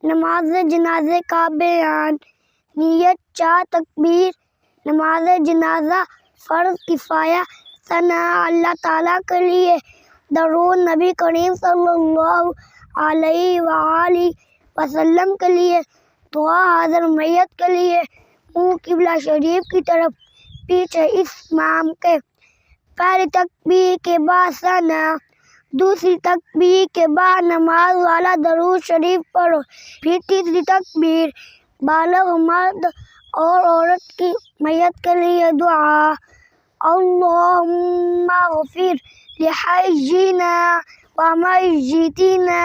नमाज जनाजे का बयान। नियत 4 तकबीर। नमाज जनाजा फ़र्ज़ किफ़ाया सना अल्लाह ताला के लिए। दरूद नबी करीम सल्लल्लाहु अलैहि वसल्लम के लिए। दुआ हाज़िर मैयत के लिए। मुँह किबला शरीफ की तरफ, पीछे इमाम के। पहली तकबीर के बाद सना, दूसरी तकबीर के बाद नमाज वाला दरूद शरीफ पढ़ो। फिर तीसरी तकबीर बालिग़ मर्द और औरत की मैयत के लिए दुआ। अल्लाहुम्मा ग़फ़िर लिहय्यिना व मय्यितिना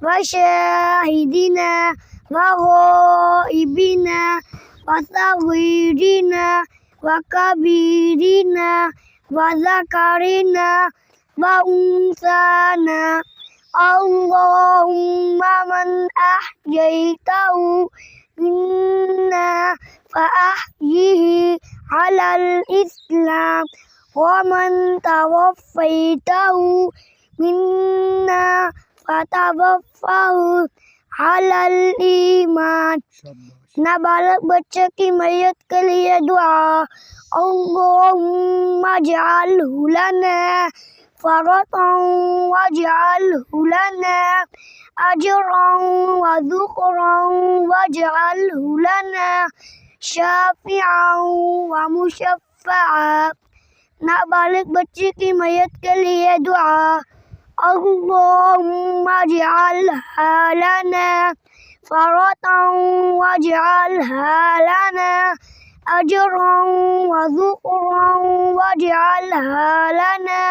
व शाहिदिना व गाइबिना व सग़ीरिना व कबीरिना व ज़करिना व उन्साना। अल्लाहुम्मा मन अहयैतहु मिन्ना फ़अहयिही अलल इस्लाम व मन तवफ़्फ़ैतहु मिन्ना फ़तवफ़्फ़हु अलल ईमान। नाबालिग बच्चे की मैयत के लिए दुआ। अल्लाहुम्मा जअलहु लना फ़रतन वजअलहु लना अजरन व ज़ुख़रन वजअलहु लना शाफ़िअन व मुशफ़्फ़अ। नाबालिग बच्चे की मैयत के लिए दुआ। अल्लाहुम्मा जअलहा लना फ़रतन वजअलहा लना अजरन व ज़ुख़रन वजअलहा लना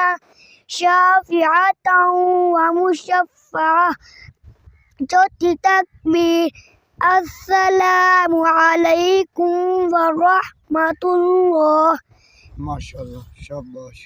शाफ़िअतन व मुशफ़्फ़अ। चौथी तकबीर अस्सलामु अलैकुम व रहमतुल्लाह। माशाअल्लाह, शाबाश।